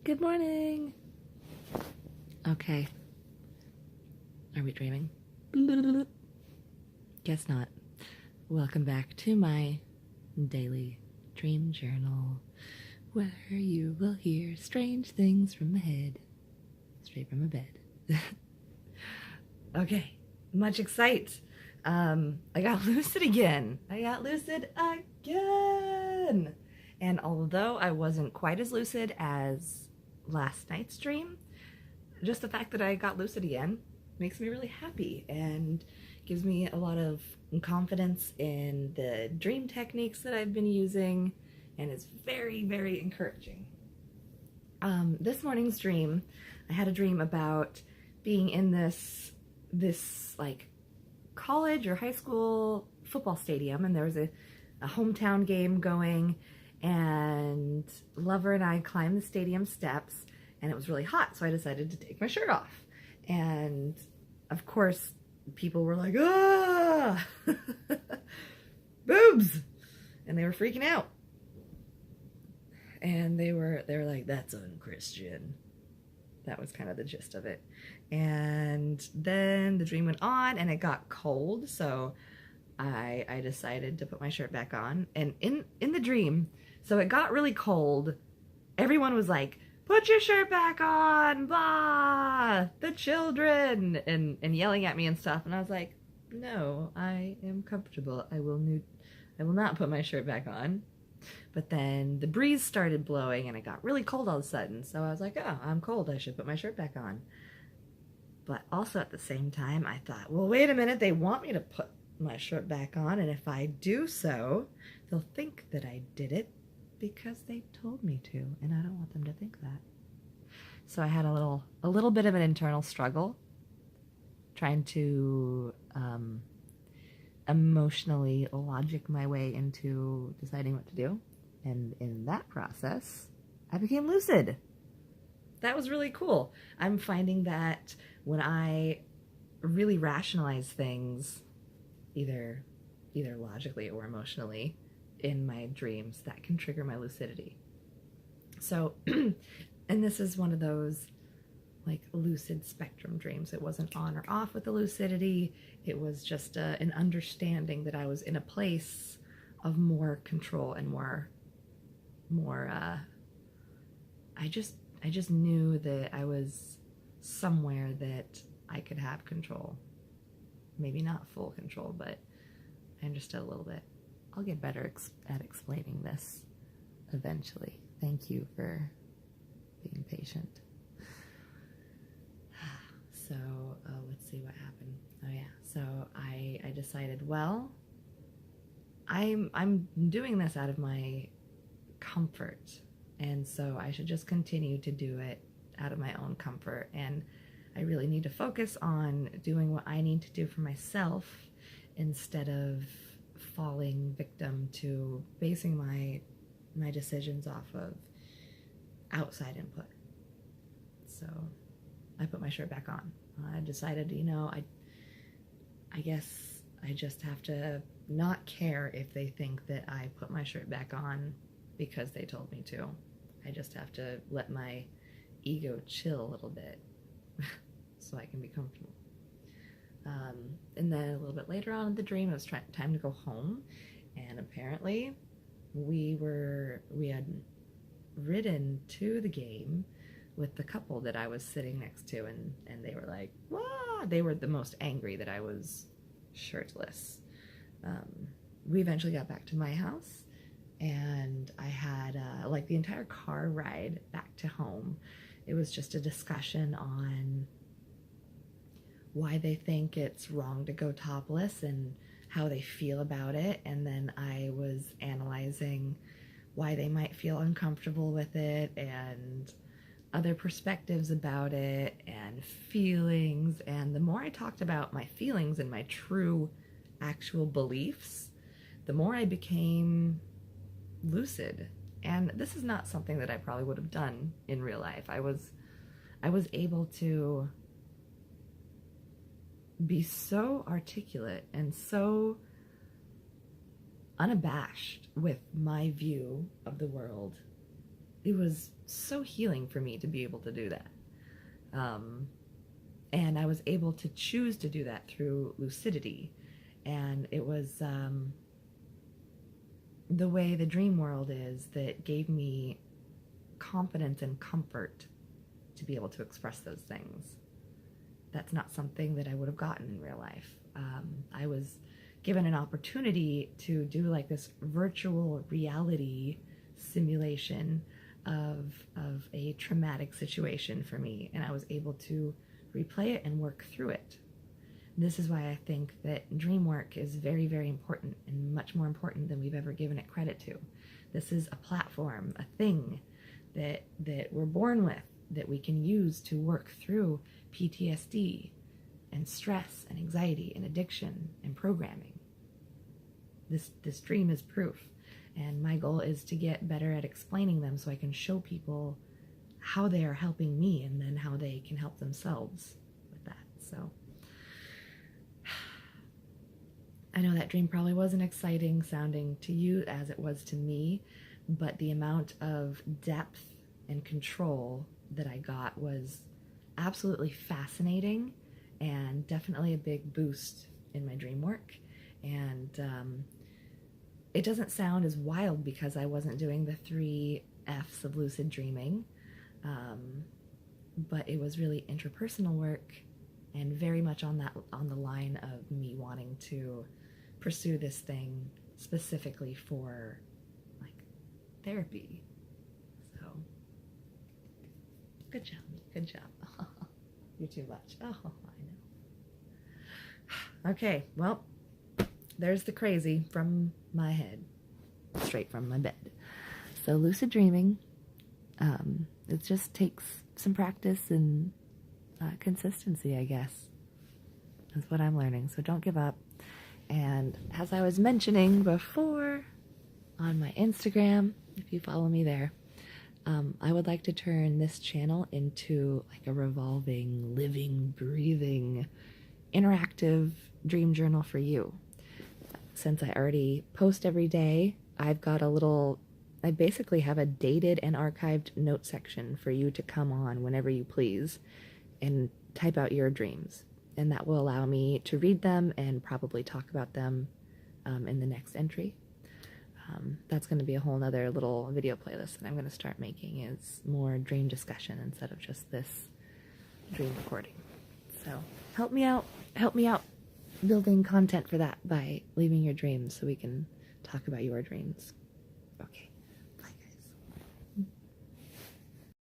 Good morning. Okay. Are we dreaming? Guess not. Welcome back to my daily dream journal, where you will hear strange things from the head, straight from a bed. Okay, much excite. I got lucid again. And although I wasn't quite as lucid as last night's dream, just the fact that I got lucid again makes me really happy and gives me a lot of confidence in the dream techniques that I've been using, and it's very, very encouraging. This morning's dream, I had a dream about being in this like college or high school football stadium, and there was a hometown game going, and Lover and I climbed the stadium steps, and it was really hot, so I decided to take my shirt off. And of course, people were like, ah, boobs, and they were freaking out. And they were like, that's unchristian. That was kind of the gist of it. And then the dream went on, and it got cold, so I decided to put my shirt back on. And in the dream, so it got really cold. Everyone was like, put your shirt back on, blah, the children, and yelling at me and stuff. And I was like, no, I am comfortable. I will not put my shirt back on. But then the breeze started blowing, and it got really cold all of a sudden. So I was like, oh, I'm cold. I should put my shirt back on. But also at the same time, I thought, well, wait a minute. They want me to put my shirt back on, and if I do so, they'll think that I did it because they told me to, and I don't want them to think that. So I had a little bit of an internal struggle trying to emotionally logic my way into deciding what to do. And in that process, I became lucid. That was really cool. I'm finding that when I really rationalize things, either logically or emotionally, in my dreams, that can trigger my lucidity. So, and this is one of those like lucid spectrum dreams. It wasn't on or off with the lucidity. It was just an understanding that I was in a place of more control and more I just knew that I was somewhere that I could have control. Maybe not full control, but I understood a little bit. I'll get better at explaining this eventually. Thank you for being patient. So, let's see what happened. Oh yeah, so I decided, well, I'm doing this out of my comfort, and so I should just continue to do it out of my own comfort, and I really need to focus on doing what I need to do for myself instead of falling victim to basing my decisions off of outside input. So I put my shirt back on. I decided, I guess I just have to not care if they think that I put my shirt back on because they told me to. I just have to let my ego chill a little bit so I can be comfortable. And then a little bit later on in the dream, it was time to go home, and apparently we had ridden to the game with the couple that I was sitting next to, and they were like, "Wah!" They were the most angry that I was shirtless. We eventually got back to my house, and I had like the entire car ride back to home. It was just a discussion on why they think it's wrong to go topless and how they feel about it. And then I was analyzing why they might feel uncomfortable with it and other perspectives about it and feelings. And the more I talked about my feelings and my true actual beliefs, the more I became lucid. And this is not something that I probably would have done in real life. I was able to be so articulate and so unabashed with my view of the world it was so healing for me to be able to do that. And I was able to choose to do that through lucidity. And it was the way the dream world is that gave me confidence and comfort to be able to express those things. That's not something that I would have gotten in real life. I was given an opportunity to do like this virtual reality simulation of a traumatic situation for me, and I was able to replay it and work through it. This is why I think that dream work is very, very important, and much more important than we've ever given it credit to. This is a platform, a thing that we're born with, that we can use to work through PTSD and stress and anxiety and addiction and programming. This dream is proof, and my goal is to get better at explaining them so I can show people how they are helping me and then how they can help themselves with that. So I know that dream probably wasn't exciting sounding to you as it was to me, but the amount of depth and control that I got was absolutely fascinating and definitely a big boost in my dream work. And it doesn't sound as wild because I wasn't doing the 3 F's of lucid dreaming, but it was really interpersonal work and very much on the line of me wanting to pursue this thing specifically for like therapy. So good job. You're too much. Oh, I know. Okay, well, there's the crazy from my head, straight from my bed. So lucid dreaming, it just takes some practice and consistency, I guess. That's what I'm learning. So don't give up. And as I was mentioning before on my Instagram, if you follow me there, I would like to turn this channel into like a revolving, living, breathing, interactive dream journal for you. Since I already post every day, I basically have a dated and archived note section for you to come on whenever you please and type out your dreams. And that will allow me to read them and probably talk about them in the next entry. That's going to be a whole nother little video playlist that I'm going to start making, is more dream discussion instead of just this dream recording. So help me out building content for that by leaving your dreams so we can talk about your dreams. Okay.